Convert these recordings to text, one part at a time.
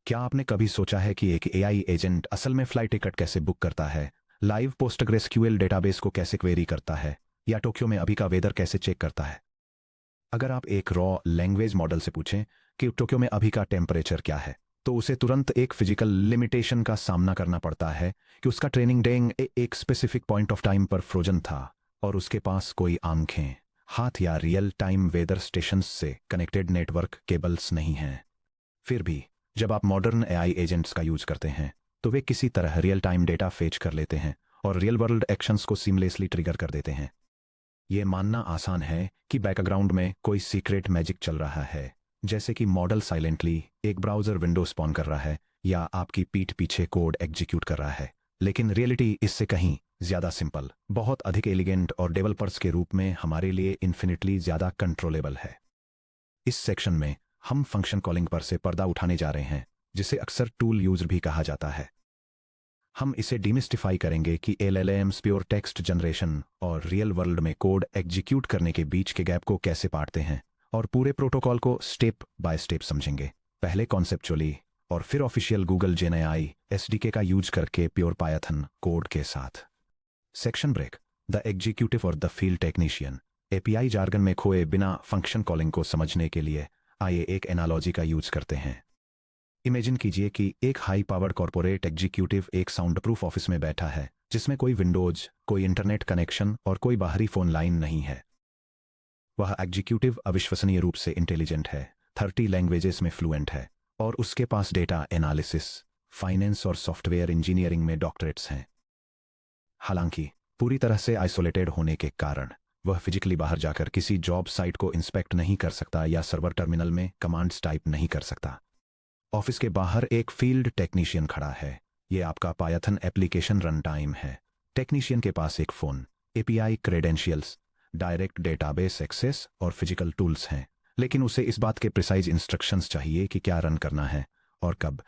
क्या आपने कभी सोचा है कि एक एआई एजेंट असल में फ्लाइट टिकट कैसे बुक करता है, लाइव पोस्टग्रेसक्यूएल डेटाबेस को कैसे क्वेरी करता है, या टोक्यो में अभी का वेदर कैसे चेक करता है? अगर आप एक रॉ लैंग्वेज मॉडल से पूछें कि टोक्यो में अभी का टेम्परेचर क्या है, तो उसे तुरंत एक फिजिकल लिमिटेशन का सामना करना पड़ता है कि उसका ट्रेनिंग डेंग एक स्पेसिफिक पॉइंट ऑफ टाइम पर फ्रोजन था और उसके पास कोई आंखें, हाथ या रियल टाइम वेदर स्टेशन से कनेक्टेड नेटवर्क केबल्स नहीं हैं। फिर भी जब आप मॉडर्न एआई एजेंट्स का यूज करते हैं तो वे किसी तरह रियल टाइम डेटा फेच कर लेते हैं और रियल वर्ल्ड एक्शंस को सीमलेसली ट्रिगर कर देते हैं। ये मानना आसान है कि बैकग्राउंड में कोई सीक्रेट मैजिक चल रहा है, जैसे कि मॉडल साइलेंटली एक ब्राउजर विंडो स्पॉन कर रहा है या आपकी पीठ पीछे कोड एग्जीक्यूट कर रहा है। लेकिन रियलिटी इससे कहीं ज्यादा सिंपल, बहुत अधिक एलिगेंट और डेवलपर्स के रूप में हमारे लिए इन्फिनिटली ज्यादा कंट्रोलेबल है। इस सेक्शन में हम फंक्शन कॉलिंग पर से पर्दा उठाने जा रहे हैं, जिसे अक्सर टूल यूजर भी कहा जाता है। हम इसे डिमिस्टिफाई करेंगे कि एलएलएम्स प्योर टेक्स्ट जनरेशन और रियल वर्ल्ड में कोड एग्जीक्यूट करने के बीच के गैप को कैसे पाटते हैं, और पूरे प्रोटोकॉल को स्टेप बाय स्टेप समझेंगे, पहले कॉन्सेप्चुअली और फिर ऑफिशियल गूगल जेनएआई एसडीके का यूज करके प्योर पायथन कोड के साथ। सेक्शन ब्रेक, द एग्जीक्यूटिव और the field technician. API jargon में खोए बिना फंक्शन कॉलिंग को समझने के लिए आइए एक एनालॉजी का यूज करते हैं। इमेजिन कीजिए कि एक हाई पावर्ड कॉर्पोरेट एग्जीक्यूटिव एक साउंड प्रूफ ऑफिस में बैठा है, जिसमें कोई विंडोज, कोई इंटरनेट कनेक्शन और कोई बाहरी फोन लाइन नहीं है। वह एग्जीक्यूटिव अविश्वसनीय रूप से इंटेलिजेंट है, 30 लैंग्वेजेस में फ्लुएंट है और उसके पास डेटा एनालिसिस, फाइनेंस और सॉफ्टवेयर इंजीनियरिंग में डॉक्टरेट्स हैं। हालांकि पूरी तरह से आइसोलेटेड होने के कारण वह फिजिकली बाहर जाकर किसी जॉब साइट को इंस्पेक्ट नहीं कर सकता या सर्वर टर्मिनल में कमांड्स टाइप नहीं कर सकता। ऑफिस के बाहर एक फील्ड टेक्नीशियन खड़ा है। यह आपका पायथन एप्लीकेशन रन टाइम है। टेक्नीशियन के पास एक phone, API credentials, direct database access और फिजिकल टूल्स हैं, लेकिन उसे इस बात के प्रिसाइज इंस्ट्रक्शंस चाहिए कि क्या रन करना है और कब।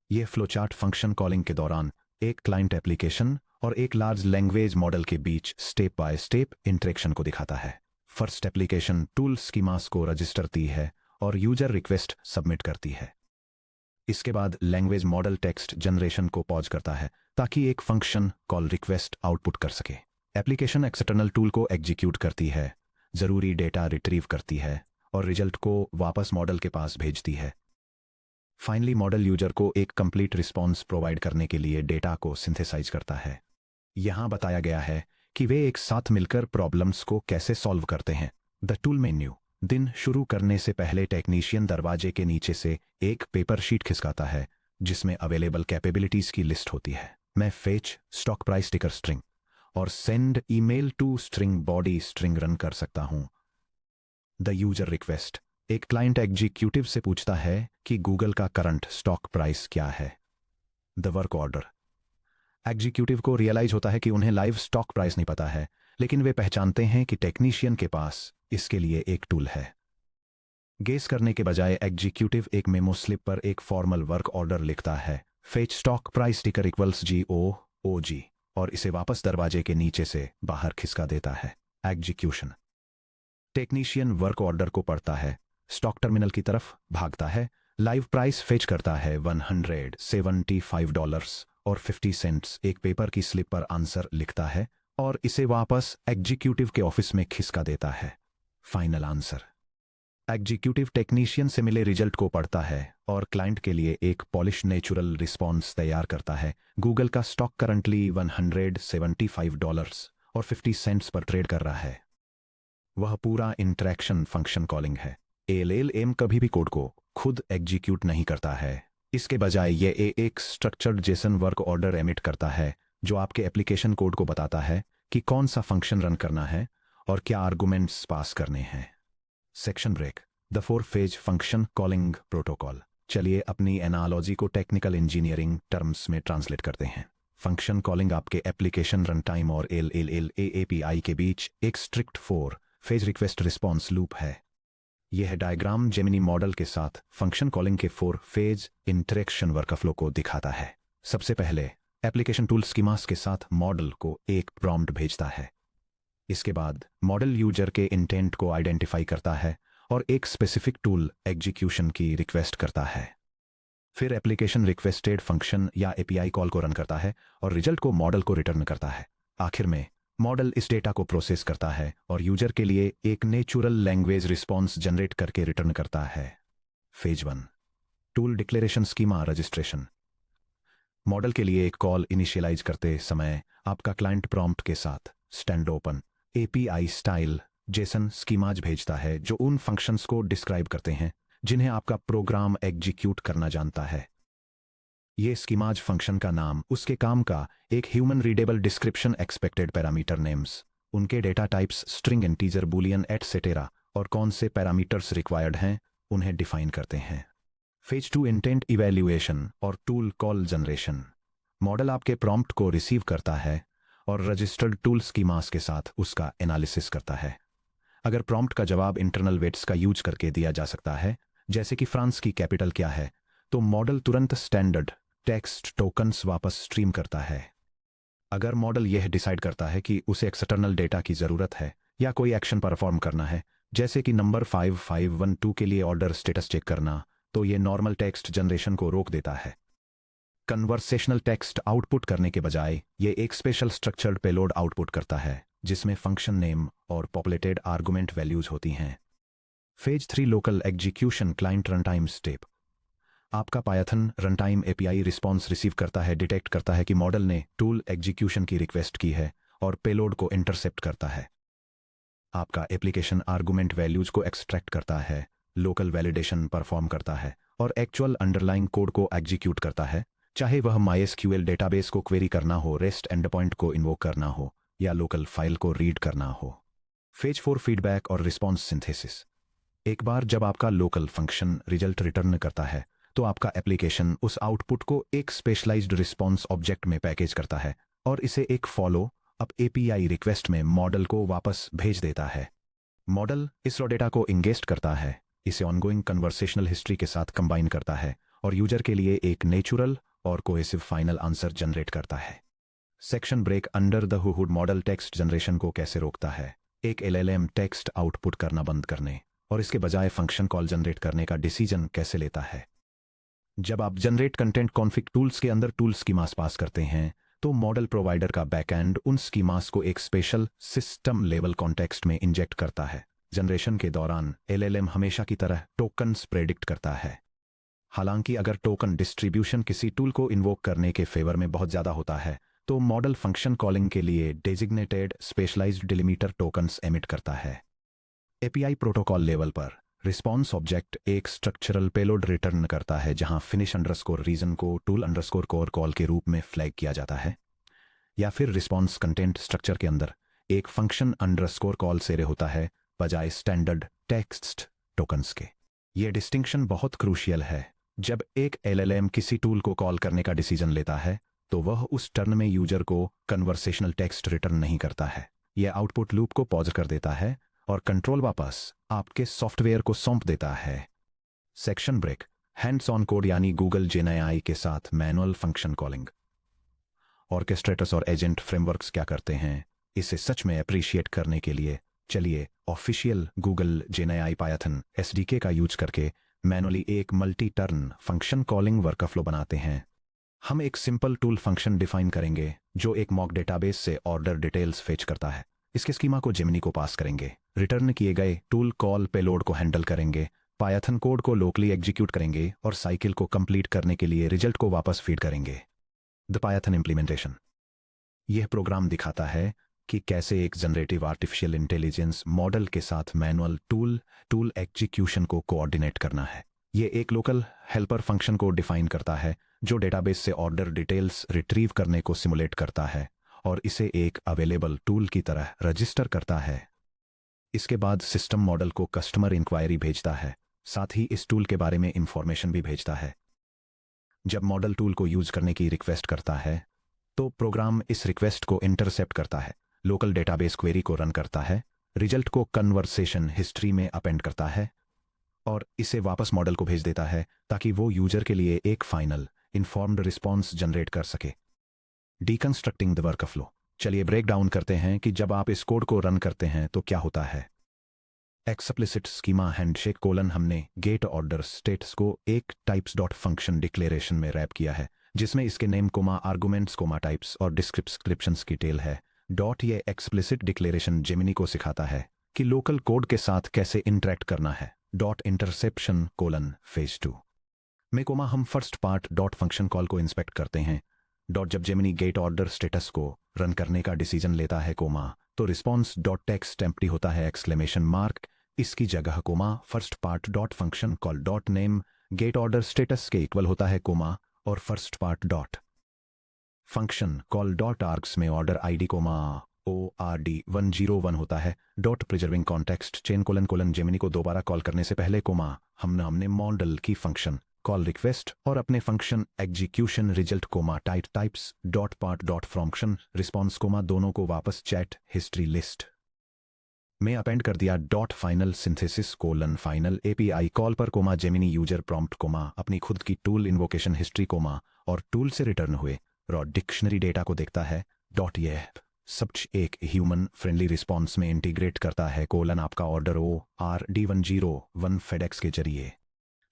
यह फ्लोचार्ट फंक्शन कॉलिंग के दौरान एक क्लाइंट एप्लीकेशन और एक लार्ज लैंग्वेज मॉडल के बीच स्टेप बाय स्टेप इंटरेक्शन को दिखाता है। फर्स्ट एप्लीकेशन टूल स्कीमास को रजिस्टरती है और यूजर रिक्वेस्ट सबमिट करती है। इसके बाद लैंग्वेज मॉडल टेक्स्ट जनरेशन को पॉज करता है ताकि एक फंक्शन कॉल रिक्वेस्ट आउटपुट कर सके। एप्लीकेशन एक्सटर्नल टूल को एग्जीक्यूट करती है, जरूरी डेटा रिट्रीव करती है और रिजल्ट को वापस मॉडल के पास भेजती है। फाइनली मॉडल यूजर को एक कंप्लीट रिस्पॉन्स प्रोवाइड करने के लिए डेटा को सिंथेसाइज करता है। यहां बताया गया है कि वे एक साथ मिलकर प्रॉब्लम्स को कैसे सॉल्व करते हैं। The tool menu. दिन शुरू करने से पहले टेक्नीशियन दरवाजे के नीचे से एक पेपर शीट खिसकाता है जिसमें अवेलेबल कैपेबिलिटीज की लिस्ट होती है। मैं fetch stock price ticker string और send email to string body string run कर सकता हूं। The user request. एक क्लाइंट एग्जीक्यूटिव से पूछता है कि गूगल का करंट स्टॉक प्राइस क्या है। The work order. एग्जीक्यूटिव को रियलाइज होता है कि उन्हें लाइव स्टॉक प्राइस नहीं पता है, लेकिन वे पहचानते हैं कि टेक्नीशियन के पास इसके लिए एक टूल है। गेस करने के बजाय एग्जीक्यूटिव एक मेमो स्लिप पर एक फॉर्मल वर्क ऑर्डर लिखता है, फेच स्टॉक प्राइस टिकर इक्वल्स GOOG, और इसे वापस दरवाजे के नीचे से बाहर खिसका देता है। एग्जीक्यूशन। टेक्नीशियन वर्क ऑर्डर को पढ़ता है, स्टॉक टर्मिनल की तरफ भागता है, लाइव प्राइस फेच करता है $175 और 50 सेंट्स, एक पेपर की स्लिप पर आंसर लिखता है और इसे वापस एग्जीक्यूटिव के ऑफिस में खिसका देता है। Final answer. एग्जीक्यूटिव टेक्नीशियन से मिले रिजल्ट को पढ़ता है और क्लाइंट के लिए एक पॉलिश नेचुरल रिस्पॉन्स तैयार करता है। गूगल का स्टॉक करंटली $175 और 50 सेंट्स पर ट्रेड कर रहा है। वह पूरा इंटरेक्शन फंक्शन कॉलिंग है। एलएलएम कभी भी कोड को खुद एग्जीक्यूट नहीं करता है। इसके बजाय यह एक structured Jason work order emit करता है जो आपके एप्लीकेशन कोड को बताता है कि कौन सा फंक्शन रन करना है और क्या आर्गुमेंट्स पास करने हैं। Section break, the 4 phase function calling protocol. चलिए अपनी एनालॉजी को टेक्निकल इंजीनियरिंग टर्म्स में ट्रांसलेट करते हैं। फंक्शन कॉलिंग आपके एप्लीकेशन रन टाइम और एलएलएएपीआई के बीच एक strict 4 phase request response loop है। यह डायग्राम जेमिनी मॉडल के साथ फंक्शन कॉलिंग के 4 फेज इंटरेक्शन वर्कफ्लो को दिखाता है। सबसे पहले एप्लीकेशन टूल स्कीमास के साथ मॉडल को एक प्रॉम्प्ट भेजता है। इसके बाद मॉडल यूजर के इंटेंट को आइडेंटिफाई करता है और एक स्पेसिफिक टूल एग्जीक्यूशन की रिक्वेस्ट करता है। फिर एप्लीकेशन रिक्वेस्टेड फंक्शन या एपीआई कॉल को रन करता है और रिजल्ट को मॉडल को रिटर्न करता है। आखिर में मॉडल इस डेटा को प्रोसेस करता है और यूजर के लिए एक नेचुरल लैंग्वेज रिस्पॉन्स जनरेट करके रिटर्न करता है। Phase 1, tool declaration schema registration. Model के लिए एक कॉल इनिशियलाइज करते समय आपका क्लाइंट प्रॉम्प्ट के साथ stand open API style Jason schemas भेजता है जो उन फंक्शंस को डिस्क्राइब करते हैं जिन्हें आपका प्रोग्राम एग्जीक्यूट करना जानता है। ये स्कीमाज फंक्शन का नाम, उसके काम का एक human readable description, expected parameter names, उनके data types string, integer, boolean etcetera और कौन से पैरामीटर्स रिक्वायर्ड हैं उन्हें डिफाइन करते हैं। फेज 2, इंटेंट इवैल्यूएशन और टूल कॉल जनरेशन। मॉडल आपके प्रॉम्प्ट को रिसीव करता है और रजिस्टर्ड टूल स्कीमास के साथ उसका एनालिसिस करता है। अगर प्रॉम्प्ट का जवाब इंटरनल वेट्स का यूज करके दिया जा सकता है, जैसे कि फ्रांस की कैपिटल क्या है, तो मॉडल तुरंत स्टैंडर्ड टेक्स्ट टोकन्स वापस स्ट्रीम करता है। अगर मॉडल यह डिसाइड करता है कि उसे एक्सटर्नल डेटा की जरूरत है या कोई एक्शन परफॉर्म करना है, जैसे कि नंबर 5512 के लिए ऑर्डर स्टेटस चेक करना, तो ये नॉर्मल टेक्स्ट जनरेशन को रोक देता है। कन्वर्सेशनल टेक्स्ट आउटपुट करने के बजाय ये एक स्पेशल स्ट्रक्चर्ड पेलोड आउटपुट करता है जिसमें फंक्शन नेम और पॉपुलेटेड आर्गुमेंट वैल्यूज होती हैं। Phase 3, local execution client runtime step. आपका Python runtime API response receive करता है, डिटेक्ट करता है कि मॉडल ने टूल एग्जीक्यूशन की रिक्वेस्ट की है और पेलोड को इंटरसेप्ट करता है। आपका एप्लीकेशन आर्गुमेंट वैल्यूज को एक्सट्रैक्ट करता है, लोकल वैलिडेशन परफॉर्म करता है और एक्चुअल अंडरलाइन कोड को एग्जीक्यूट करता है, चाहे वह MySQL डेटाबेस को क्वेरी करना हो, रेस्ट एंडपॉइंट को इन्वोक करना हो या लोकल फाइल को रीड करना हो। फेज 4, फीडबैक और रिस्पॉन्स सिंथेसिस। एक बार जब आपका लोकल फंक्शन रिजल्ट रिटर्न करता है, तो आपका एप्लीकेशन उस आउटपुट को एक स्पेशलाइज्ड रिस्पॉन्स ऑब्जेक्ट में पैकेज करता है और इसे एक फॉलो अप एपीआई रिक्वेस्ट में मॉडल को वापस भेज देता है। मॉडल इस रॉ डेटा को इंगेस्ट करता है, इसे ऑनगोइंग कन्वर्सेशनल हिस्ट्री के साथ कंबाइन करता है और यूजर के लिए एक नेचुरल और कोहेसिव फाइनल आंसर जनरेट करता है। Section break, under the hood model text generation को कैसे रोकता है। एक LLM टेक्स्ट आउटपुट करना बंद करने और इसके बजाय फंक्शन कॉल जनरेट करने का डिसीजन कैसे लेता है। जब आप जनरेट कंटेंट कॉन्फिग टूल्स के अंदर टूल स्कीमास पास करते हैं, तो मॉडल प्रोवाइडर का बैकएंड उन स्कीमास को एक स्पेशल सिस्टम लेवल कॉन्टेक्स्ट में इंजेक्ट करता है। जनरेशन के दौरान LLM हमेशा की तरह टोकन्स प्रेडिक्ट करता है। हालांकि अगर टोकन डिस्ट्रीब्यूशन किसी टूल को इन्वोक करने के फेवर में बहुत ज़्यादा होता है, तो मॉडल फंक्शन कॉलिंग के लिए designated specialised delimiter tokens emit करता है। एपीआई प्रोटोकॉल लेवल पर रिस्पॉन्स ऑब्जेक्ट एक स्ट्रक्चरल पेलोड रिटर्न करता है जहां फिनिश अंडरस्कोर रीजन को टूल अंडरस्कोर कोर कॉल के रूप में फ्लैग किया जाता है, या फिर रिस्पॉन्स कंटेंट स्ट्रक्चर के अंदर एक फंक्शन अंडरस्कोर कॉल से होता है बजाय स्टैंडर्ड टेक्स्ट टोकन्स के। यह डिस्टिंक्शन बहुत क्रूशियल है। जब एक LLM किसी टूल को कॉल करने का डिसीजन लेता है, तो वह उस टर्न में यूजर को कन्वर्सेशनल टेक्स्ट रिटर्न नहीं करता है। यह आउटपुट लूप को पॉज कर देता है और कंट्रोल वापस आपके सॉफ्टवेयर को सौंप देता है। Section break, hands on code यानी गूगल जेनाई के साथ मैनुअल फंक्शन कॉलिंग। ऑर्केस्ट्रेटर्स और एजेंट फ्रेमवर्क्स क्या करते हैं, इसे सच में अप्रिशिएट करने के लिए चलिए ऑफिशियल गूगल जेनाई पायथन SDK का यूज करके मैनुअली एक multi turn function calling workflow बनाते हैं। हम एक सिंपल टूल फंक्शन डिफाइन करेंगे जो एक मॉक डेटाबेस से ऑर्डर डिटेल्स फेच करता है। इसके स्कीमा को जेमिनी को पास करेंगे, रिटर्न किए गए टूल कॉल पेलोड को हैंडल करेंगे, पायथन कोड को लोकली एग्जीक्यूट करेंगे और साइकिल को कंप्लीट करने के लिए रिजल्ट को वापस फीड करेंगे। The Python implementation. यह प्रोग्राम दिखाता है कि कैसे एक जनरेटिव आर्टिफिशियल इंटेलिजेंस मॉडल के साथ मैनुअल टूल एग्जीक्यूशन को कोऑर्डिनेट करना है। यह एक लोकल हेल्पर फंक्शन को डिफाइन करता है जो डेटाबेस से ऑर्डर डिटेल्स रिट्रीव करने को सिमुलेट करता है और इसे एक अवेलेबल टूल की तरह रजिस्टर करता है। इसके बाद सिस्टम मॉडल को कस्टमर इंक्वायरी भेजता है, साथ ही इस टूल के बारे में इंफॉर्मेशन भी भेजता है। जब मॉडल टूल को यूज करने की रिक्वेस्ट करता है, तो प्रोग्राम इस रिक्वेस्ट को इंटरसेप्ट करता है, लोकल डेटाबेस क्वेरी को रन करता है, रिजल्ट को कन्वर्सेशन हिस्ट्री में अपेंड करता है और इसे वापस मॉडल को भेज देता है ताकि वो यूजर के लिए एक फाइनल इन्फॉर्म्ड रिस्पॉन्स जनरेट कर सके। Deconstructing the workflow. चलिए ब्रेक डाउन करते हैं कि जब आप इस कोड को रन करते हैं तो क्या होता है। एक्सप्लिसिट स्कीमा हैंडशेक कोलन हमने गेट ऑर्डर स्टेट्स को एक टाइप्स डॉट फंक्शन डिक्लेरेशन में रैप किया है, जिसमें इसके name comma arguments comma types और डिस्क्रिप्शंस की टेल है। डॉट ये एक्सप्लिसिट डिक्लेरेशन जेमिनी को सिखाता है कि लोकल कोड के साथ कैसे इंटरेक्ट करना है। डॉट इंटरसेप्शन कोलन फेज 2 में कोमा हम first part dot function call को इंस्पेक्ट करते हैं। डॉट जब जेमिनी गेट ऑर्डर स्टेटस को रन करने का डिसीजन लेता है कोमा तो रिस्पॉन्स डॉट टेक्स्ट एम्प्टी होता है एक्सक्लेमेशन मार्क। इसकी जगह comma first part dot function call dot name get order status के इक्वल होता है कोमा और first part dot function call dot args में ऑर्डर आईडी कोमा ORD101 होता है। Dot preserving context chain colon colon Gemini को दोबारा call करने से पहले कोमा हमने मॉडल की फंक्शन कॉल रिक्वेस्ट और अपने function execution result comma types dot part dot function response comma दोनों को वापस चैट हिस्ट्री लिस्ट में अपेंड कर दिया। Dot final synthesis colon final API call पर comma Gemini user prompt comma अपनी खुद की टूल इन्वोकेशन हिस्ट्री कोमा और टूल से रिटर्न हुए रॉ डिक्शनरी डेटा को देखता है। डॉट यह सब एक ह्यूमन फ्रेंडली रिस्पॉन्स में इंटीग्रेट करता है कोलन आपका ऑर्डर ORD101 फेडेक्स के जरिए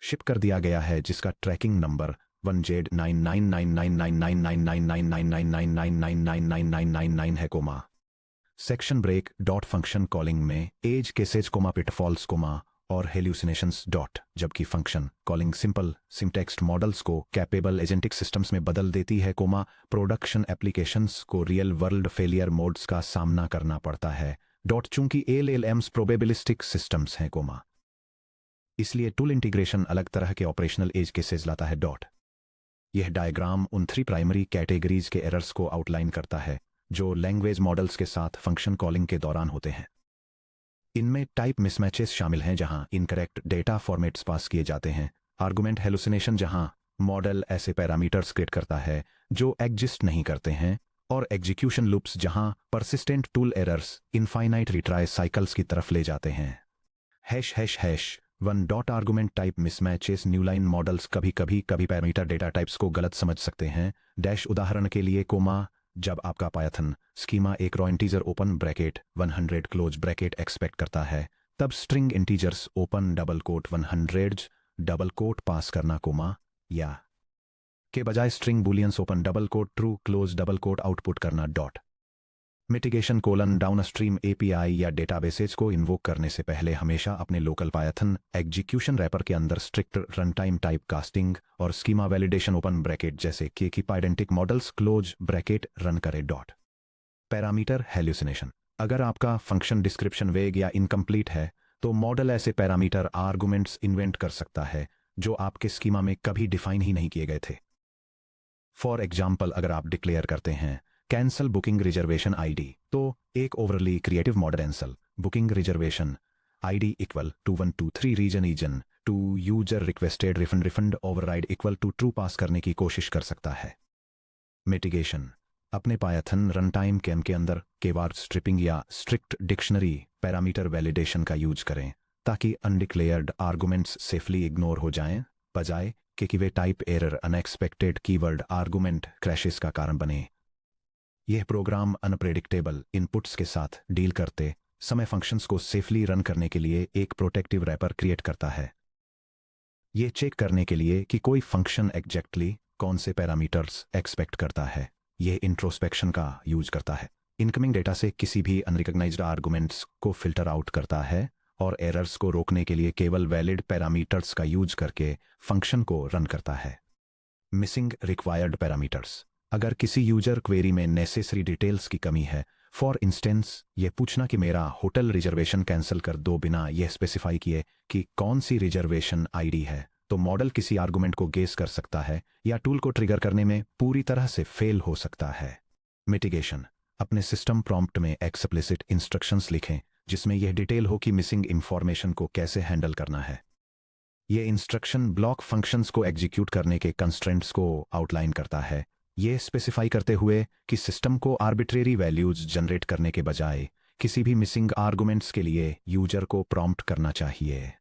शिप कर दिया गया है, जिसका ट्रैकिंग नंबर 1Z99999999999999999 है comma section break dot function calling में edge cases comma pitfalls comma और हेल्यूसिनेशंस डॉट जबकि function calling simple syntax models को कैपेबल एजेंटिक सिस्टम्स में बदल देती है कोमा प्रोडक्शन एप्लीकेशंस को रियल वर्ल्ड फेलियर मोड्स का सामना करना पड़ता है। डॉट चूंकि LLMs प्रोबेबिलिस्टिक सिस्टम्स हैं कोमा इसलिए टूल इंटीग्रेशन अलग तरह के ऑपरेशनल एज केसेज लाता है। डॉट यह डायग्राम उन 3 प्राइमरी कैटेगरीज के एरर्स को आउटलाइन करता है जो लैंग्वेज मॉडल्स के साथ फंक्शन कॉलिंग के दौरान होते हैं। इनमें टाइप मिसमैचेस शामिल हैं जहां इनकरेक्ट डेटा फॉर्मेट्स पास किए जाते हैं, आर्गुमेंट हेलुसिनेशन जहां मॉडल ऐसे पैरामीटर्स क्रिएट करता है जो एग्जिस्ट नहीं करते हैं, और एग्जीक्यूशन लूप्स जहां persistent tool errors infinite retry cycles की तरफ ले जाते हैं। ###1 dot argument type mismatches newline models कभी पैरामीटर डेटा टाइप्स को गलत समझ सकते हैं। डैश उदाहरण के लिए कोमा जब आपका पायथन स्कीमा एक raw integer open bracket 100 close bracket expect करता है, तब string integers open double quote 100 double quote pass करना कोमा या के बजाय string booleans open double quote true close double quote output करना। Dot mitigation colon downstream API या डेटाबेसेज को इन्वोक करने से पहले हमेशा अपने लोकल पायथन एग्जीक्यूशन रैपर के अंदर strict run time type casting और स्कीमा वैलिडेशन ओपन ब्रैकेट जैसे कि keep identic models close bracket run करे। डॉट पैरामीटर हेल्यूसिनेशन अगर आपका फंक्शन डिस्क्रिप्शन वेग या इनकम्प्लीट है तो मॉडल ऐसे पैरामीटर आर्गुमेंट्स इन्वेंट कर सकता है जो आपके स्कीमा में कभी डिफाइन ही नहीं किए गए थे। फॉर एग्जाम्पल अगर आप डिक्लेयर करते हैं कैंसल बुकिंग रिजर्वेशन ID तो एक overly creative model cancel booking reservation ID equal to 123 reason to user requested refund override equal to true pass करने की कोशिश कर सकता है। मिटिगेशन अपने पायथन रन टाइम केम के अंदर केवार्ड स्ट्रिपिंग या स्ट्रिक्ट डिक्शनरी पैरामीटर वैलिडेशन का यूज करें ताकि अनडिक्लेयर्ड आर्गुमेंट्स सेफली इग्नोर हो जाएं, बजाय कि वे type error unexpected keyword argument crashes का कारण बने। यह प्रोग्राम अनप्रेडिक्टेबल इनपुट्स के साथ डील करते समय फंक्शंस को सेफली रन करने के लिए एक प्रोटेक्टिव रैपर क्रिएट करता है। यह चेक करने के लिए कि कोई फंक्शन एग्जैक्टली कौन से पैरामीटर्स एक्सपेक्ट करता है, यह इंट्रोस्पेक्शन का यूज करता है। इनकमिंग डेटा से किसी भी अनरिकॉग्नाइज्ड आर्गुमेंट्स को फिल्टर आउट करता है और एरर्स को रोकने के लिए केवल वैलिड पैरामीटर्स का यूज करके फंक्शन को रन करता है। मिसिंग रिक्वायर्ड पैरामीटर्स अगर किसी यूजर क्वेरी में नेसेसरी डिटेल्स की कमी है, फॉर इंस्टेंस ये पूछना कि मेरा होटल रिजर्वेशन कैंसिल कर दो बिना यह स्पेसिफाई किए कि कौन सी रिजर्वेशन ID है, तो मॉडल किसी आर्गुमेंट को गेस कर सकता है या टूल को ट्रिगर करने में पूरी तरह से फेल हो सकता है। मिटिगेशन अपने सिस्टम प्रॉम्प्ट में एक्सप्लिसिट इंस्ट्रक्शंस लिखें जिसमें यह डिटेल हो कि मिसिंग इंफॉर्मेशन को कैसे हैंडल करना है। यह इंस्ट्रक्शन ब्लॉक फंक्शंस को एग्जीक्यूट करने के कंस्ट्रेंट्स को आउटलाइन करता है, ये स्पेसिफाई करते हुए कि सिस्टम को आर्बिट्रेरी वैल्यूज जनरेट करने के बजाय किसी भी मिसिंग आर्गुमेंट्स के लिए यूजर को प्रॉम्प्ट करना चाहिए।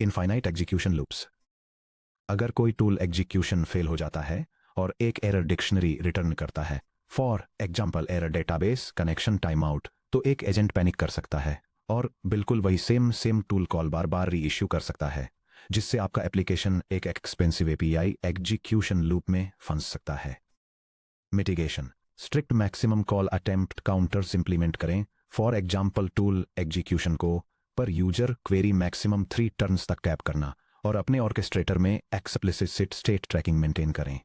इनफाइनाइट एग्जीक्यूशन लूप्स अगर कोई टूल एग्जीक्यूशन फेल हो जाता है और एक एरर डिक्शनरी रिटर्न करता है, for example error database connection time out, तो एक एजेंट पैनिक कर सकता है और बिल्कुल वही सेम टूल कॉल बार बार री इश्यू कर सकता है, जिससे आपका एप्लीकेशन एक एक्सपेंसिव एपीआई एग्जीक्यूशन लूप में फंस सकता है। Mitigation: strict maximum call attempt counters implement करें। फॉर एग्जाम्पल, टूल एग्जीक्यूशन को per user query maximum 3 turns तक कैप करना और अपने ऑर्केस्ट्रेटर में एक्सप्लिसिट स्टेट ट्रैकिंग मेंटेन करें।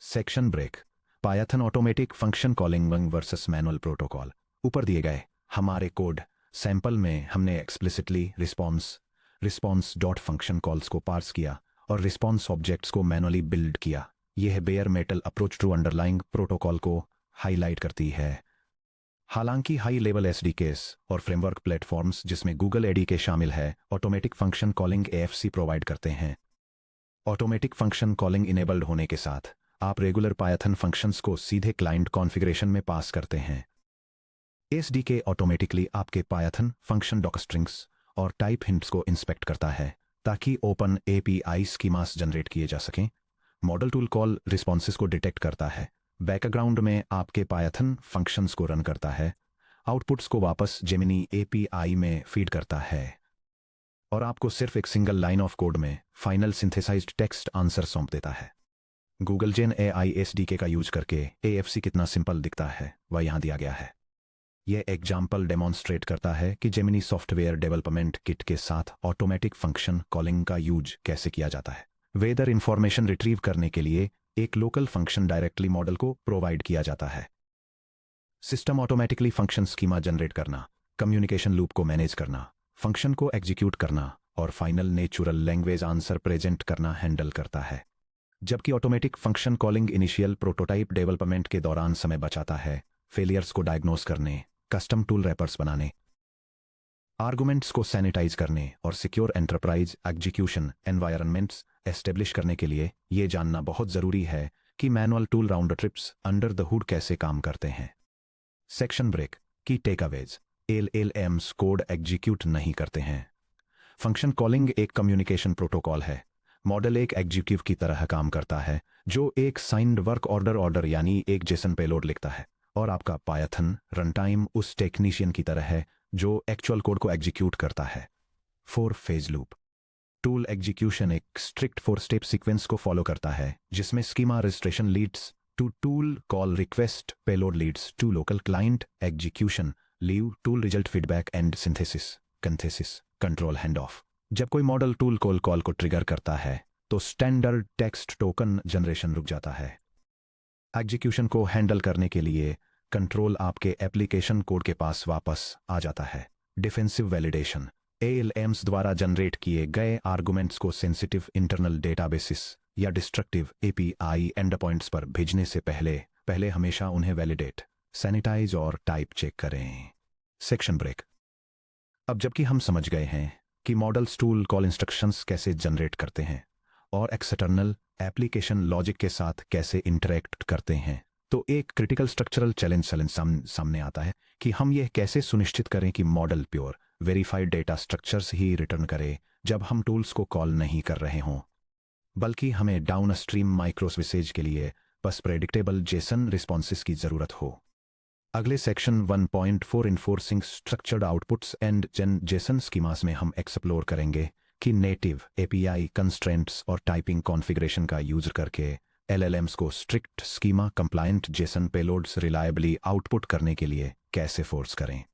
Section break: Python automatic function calling versus manual protocol. ऊपर दिए गए हमारे कोड सैंपल में हमने explicitly response dot function calls को पार्स किया और रिस्पॉन्स ऑब्जेक्ट्स को मैनुअली बिल्ड किया। यह bare metal approach to underlying protocol को हाईलाइट करती है। हालांकि हाई लेवल एसडीकेस और फ्रेमवर्क प्लेटफॉर्म्स जिसमें गूगल एडीके शामिल है, automatic function calling AFC provide करते हैं। ऑटोमेटिक फंक्शन कॉलिंग इनेबल्ड होने के साथ आप रेगुलर पायथन फंक्शंस को सीधे क्लाइंट कॉन्फ़िगरेशन में पास करते हैं। एसडीके ऑटोमेटिकली आपके पायथन फंक्शन डॉकस्ट्रिंग्स और टाइप हिंट्स को इंस्पेक्ट करता है ताकि ओपन एपीआई स्कीमास जनरेट किए जा सकें। मॉडल टूल कॉल रिस्पॉन्सेस को डिटेक्ट करता है, बैकग्राउंड में आपके पायथन फंक्शंस को रन करता है, आउटपुट्स को वापस जेमिनी एपीआई में फीड करता है और आपको सिर्फ एक सिंगल लाइन ऑफ कोड में फाइनल सिंथेसाइज्ड टेक्स्ट आंसर सौंप देता है। गूगल जेन एआई एसडीके का यूज करके एएफसी कितना सिंपल दिखता है वह यहां दिया गया है। यह एग्जाम्पल डेमोन्स्ट्रेट करता है कि जेमिनी सॉफ्टवेयर डेवलपमेंट किट के साथ ऑटोमेटिक फंक्शन कॉलिंग का यूज कैसे किया जाता है। वेदर इंफॉर्मेशन रिट्रीव करने के लिए एक लोकल फंक्शन डायरेक्टली मॉडल को प्रोवाइड किया जाता है। System automatically function schema generate करना, कम्युनिकेशन लूप को मैनेज करना, फंक्शन को एग्जीक्यूट करना और final natural language answer present करना हैंडल करता है। जबकि automatic function calling initial prototype development के दौरान समय बचाता है, फेलियर्स को डायग्नोस करने, कस्टम टूल रैपर्स बनाने, आर्गुमेंट्स को सैनिटाइज करने और secure enterprise execution environments establish करने के लिए यह जानना बहुत जरूरी है कि manual tool round trips under the hood कैसे काम करते हैं। सेक्शन ब्रेक की टेकअवेज: एलएलएम्स कोड एग्जीक्यूट नहीं करते हैं। फंक्शन कॉलिंग एक कम्युनिकेशन प्रोटोकॉल है। मॉडल एक एग्जीक्यूटिव की तरह काम करता है जो एक साइंड वर्क ऑर्डर यानी एक जेसन पेलोड लिखता है, और आपका पायथन रनटाइम उस टेक्नीशियन की तरह है जो एक्चुअल कोड को एग्जीक्यूट करता है। 4 फेज लूप: टूल एग्जीक्यूशन एक स्ट्रिक्ट 4 स्टेप सीक्वेंस को फॉलो करता है जिसमें schema registration leads to tool call request, payload leads to local client execution, leave tool result feedback and synthesis control hand off. जब कोई model tool call को trigger करता है तो स्टैंडर्ड टेक्स्ट टोकन जनरेशन रुक जाता है। एग्जीक्यूशन को हैंडल करने के लिए कंट्रोल आपके एप्लीकेशन कोड के पास वापस आ जाता है। डिफेंसिव वैलिडेशन: एएलएम्स द्वारा जनरेट किए गए आर्गुमेंट्स को सेंसिटिव इंटरनल डेटाबेसिस या डिस्ट्रक्टिव एपीआई एंडपॉइंट्स पर भेजने से पहले हमेशा उन्हें वैलिडेट, सैनिटाइज और टाइप चेक करें। सेक्शन ब्रेक: अब जबकि हम समझ गए हैं कि मॉडल्स टूल कॉल इंस्ट्रक्शंस कैसे जनरेट करते हैं और एक्सटर्नल एप्लीकेशन लॉजिक के साथ कैसे इंटरेक्ट करते हैं, तो एक क्रिटिकल स्ट्रक्चरल चैलेंज सामने आता है कि हम यह कैसे सुनिश्चित करें कि model pure verified data structures ही रिटर्न करे जब हम टूल्स को कॉल नहीं कर रहे हों, बल्कि हमें डाउनस्ट्रीम माइक्रोसर्विसेज के लिए बस प्रेडिक्टेबल जेसन रिस्पॉन्सेस की जरूरत हो। अगले section 1.4 enforcing structured outputs and Jason schemas में हम एक्सप्लोर करेंगे कि नेटिव एपीआई कंस्ट्रेंट्स और टाइपिंग कॉन्फ़िगरेशन का यूज करके एलएलएम्स को strict schema compliant Jason payloads reliably output करने के लिए कैसे फोर्स करें।